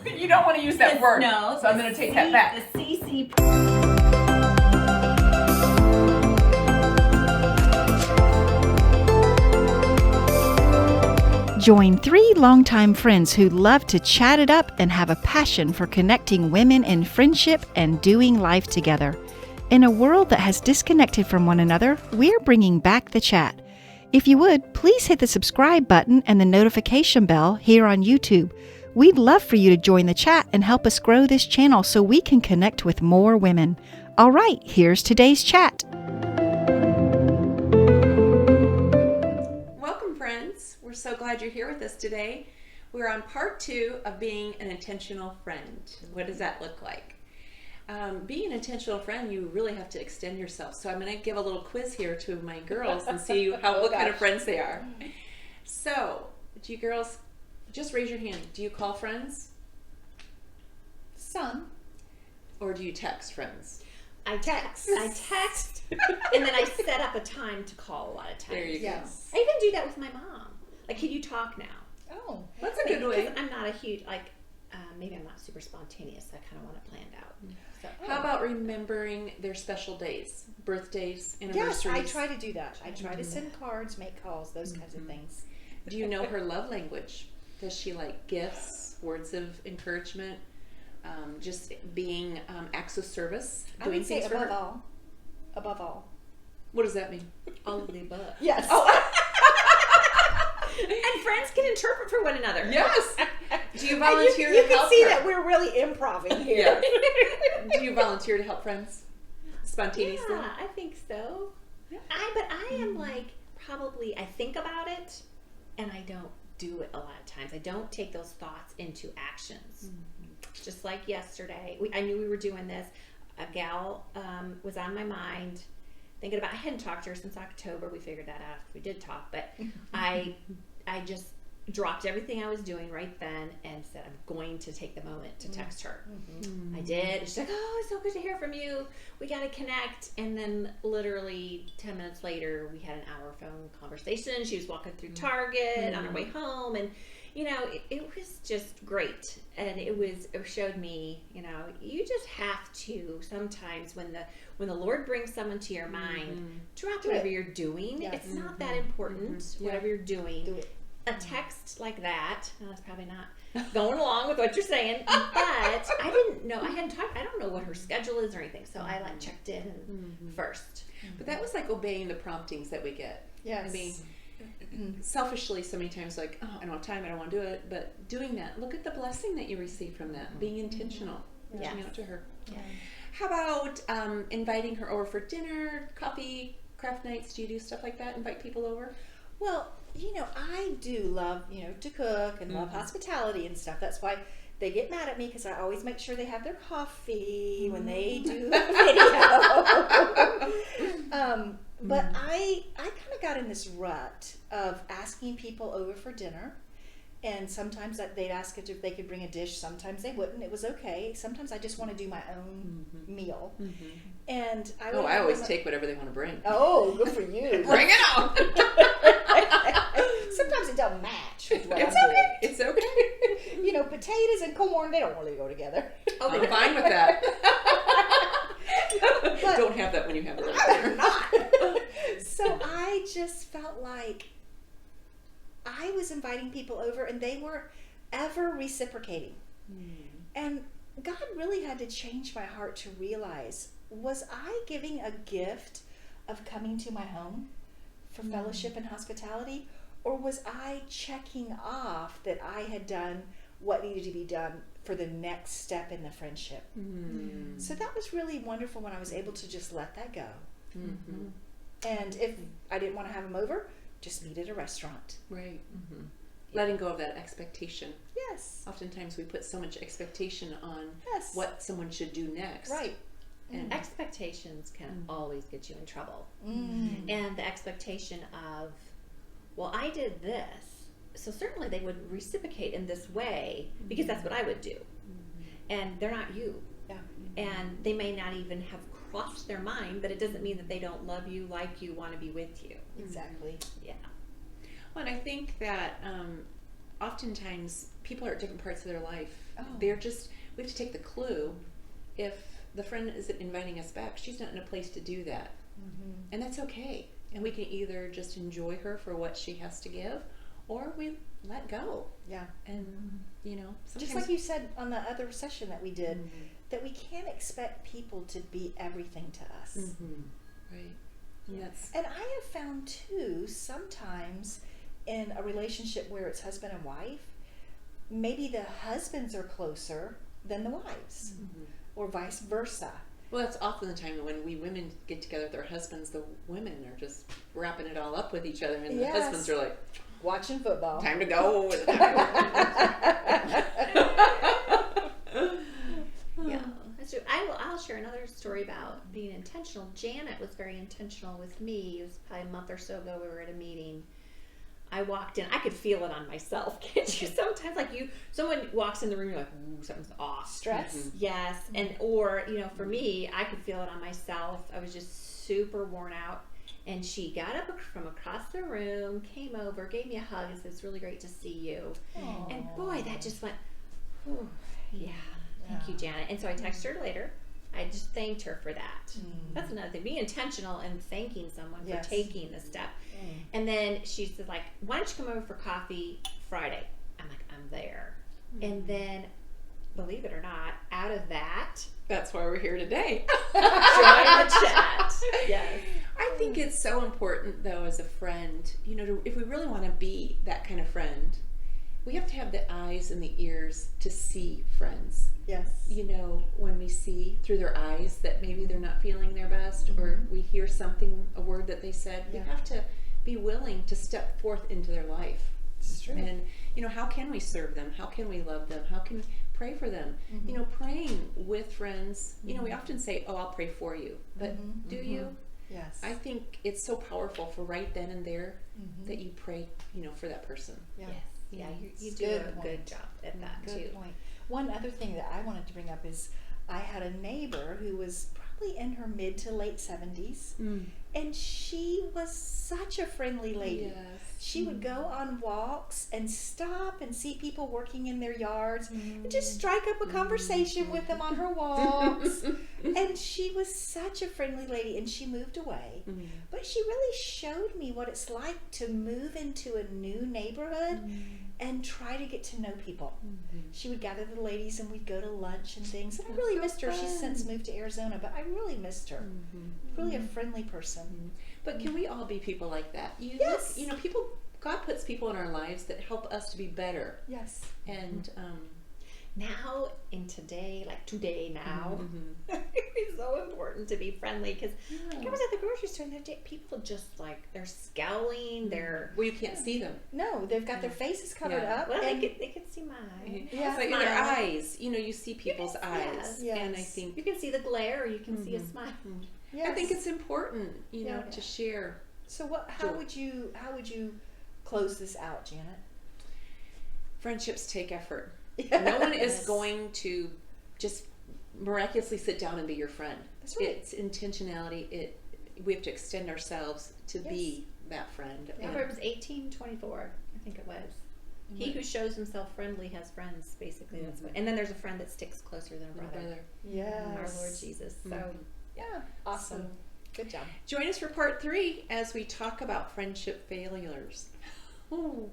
You don't want to use that word. No. So I'm going to take that back. The CC. Join 3 longtime friends who love to chat it up and have a passion for connecting women in friendship and doing life together. In a world that has disconnected from one another, we're bringing back the chat. If you would, please hit the subscribe button and the notification bell here on YouTube. We'd love for you to join the chat and help us grow this channel so we can connect with more women. All right, here's today's chat. Welcome, friends. We're so glad you're here with us today. We're on part 2 of being an intentional friend. What does that look like? Being an intentional friend, you really have to extend yourself. So I'm going to give a little quiz here to my girls and see what kind of friends they are. So, do you girls, just raise your hand. Do you call friends? Some. Or do you text friends? I text, and then I set up a time to call a lot of times. There you Yes. I even do that with my mom. Like, can you talk now? Oh. That's a good way. Because I'm not a huge, maybe I'm not super spontaneous. I kind of want it planned out. So, How about remembering their special days, birthdays, Yes, anniversaries? I try to do that. I try to send cards, make calls, those kinds of things. Do you know her love language? Does she like gifts, words of encouragement, just being acts of service, I doing would say things for her? above all. What does that mean? all of the above. Yes. And friends can interpret for one another. Yes. Do you And volunteer you to can help see her? that we're really improv here. Do you volunteer to help friends spontaneously? Yeah, I think so. Yeah. But I am probably I think about it, and I don't do it a lot of times. I don't take those thoughts into actions. Just like yesterday, I knew we were doing this. A gal was on my mind. Thinking about, I hadn't talked to her since October. We figured that out. We did talk, but I just dropped everything I was doing right then and said, I'm going to take the moment to text her. I did. She's like, oh, it's so good to hear from you. We got to connect. And then literally 10 minutes later, we had an hour phone conversation. She was walking through Target on her way home. And, it was just great. And it showed me, you just have to sometimes when the Lord brings someone to your mind, drop whatever you're doing. Yes. It's not that important, whatever you're doing. Do it. A text like that, that's probably not going along with what you're saying, but I didn't know, I don't know what her schedule is or anything, so I checked in first. But that was like obeying the promptings that we get. Yes. I mean, selfishly so many times I don't have time, I don't want to do it, but doing that, look at the blessing that you receive from that, being intentional, reaching out to her. Yeah. How about inviting her over for dinner, coffee, craft nights? Do you do stuff like that? Invite people over? Well, I do love, to cook and love hospitality and stuff. That's why they get mad at me because I always make sure they have their coffee when they do the video. But I kind of got in this rut of asking people over for dinner. And sometimes they'd ask if they could bring a dish. Sometimes they wouldn't. It was okay. Sometimes I just want to do my own meal. And I would always take whatever they want to bring. Oh, good for you. Bring it on. Sometimes it doesn't match with what It's I'm okay. It's okay. Potatoes and corn, they don't really go together. I'm fine with that. But- Don't have that when you have it. Not. So I just felt like I was inviting people over and they weren't ever reciprocating. And God really had to change my heart to realize, was I giving a gift of coming to my home for fellowship and hospitality? Or was I checking off that I had done what needed to be done for the next step in the friendship? So that was really wonderful when I was able to just let that go. And if I didn't want to have them over, just meet at a restaurant. Right. Letting go of that expectation. Yes. Oftentimes we put so much expectation on Yes. what someone should do next. Right. And expectations can always get you in trouble. Mm. And the expectation of, well, I did this, so certainly they would reciprocate in this way because that's what I would do. And they're not you. Yeah. And they may not even have crossed their mind, but it doesn't mean that they don't love you, like you, want to be with you. Exactly. Yeah. Well, and I think that oftentimes people are at different parts of their life. Oh. We have to take the clue. If the friend isn't inviting us back, she's not in a place to do that. Mm-hmm. And that's okay. And we can either just enjoy her for what she has to give, or we let go. Yeah. And, sometimes... Just like you said on the other session that we did, Mhm. that we can't expect people to be everything to us. Mhm. Right. And that's... And I have found too, sometimes in a relationship where it's husband and wife, maybe the husbands are closer than the wives, Mhm. or vice versa. Well, that's often the time when we women get together with our husbands, the women are just wrapping it all up with each other, and Yes. the husbands are like, Watching football. time to go. Yeah, that's true. I'll share another story about being intentional. Janet was very intentional with me. It was probably a month or so ago. We were at a meeting. I walked in. I could feel it on myself. Can't you? Sometimes, someone walks in the room, you're like, ooh, something's off. Stress. Mhm. Yes, and or for me, I could feel it on myself. I was just super worn out. And she got up from across the room, came over, gave me a hug, and said, "It's really great to see you." Aw. And boy, that just went, "Whew, yeah, thank you, Janet." And so I texted her later. I just thanked her for that. Mm. That's another thing. Being intentional and thanking someone Yes. for taking the step. Mm. And then she said, "Why don't you come over for coffee Friday?" I'm like, "I'm there." And then, believe it or not, out of that, That's why we're here today. join the chat. Yes. I think it's so important, though, as a friend, if we really want to be that kind of friend, we have to have the eyes and the ears to see friends. Yes. When we see through their eyes that maybe they're not feeling their best, or we hear something, a word that they said, we Yeah. have to be willing to step forth into their life. It's true. And, how can we serve them? How can we love them? How can we pray for them? Mhm. Praying with friends, we often say, "Oh, I'll pray for you." But Mhm. do you? Yes. I think it's so powerful for right then and there Mhm. that you pray, for that person. Yeah. Yes. Yeah, you It's do good a point. good job at that Good too. point. One other thing that I wanted to bring up is I had a neighbor who was probably in her mid to late 70s, and she was such a friendly lady. Yes. She would go on walks and stop and see people working in their yards and just strike up a conversation with them on her walks. And she was such a friendly lady, and she moved away. But she really showed me what it's like to move into a new neighborhood and try to get to know people. She would gather the ladies and we'd go to lunch and things. And I really so missed her. She's fun. since moved to Arizona, but I really missed her. Really a friendly person. But can we all be people like that? Yes. God puts people in our lives that help us to be better. Yes. And Now, in today now, Mhm. it's so important to be friendly because I was at the grocery store and people just they're scowling, they're well, you can't see them. No, they've got their faces covered Yeah. up. well, and they could see mine. Yeah. But Smile. their eyes, you see people's eyes, yes. and I Yes. think You can see the glare, or you can see a smile. I think it's important, Yeah. to share. So how Sure. would you close this out, Janet? Friendships take effort. No one is Yes. going to just miraculously sit down and be your friend. That's right. It's intentionality. We have to extend ourselves to be that friend. Yeah. And- Proverbs 18:24, I think it was. He who shows himself friendly has friends, basically. That's what. And then there's a friend that sticks closer than a Little brother. brother. Yes. Our Lord Jesus. So, Mhm. yeah. Awesome. Good job. Join us for part 3 as we talk about friendship failures. Ooh.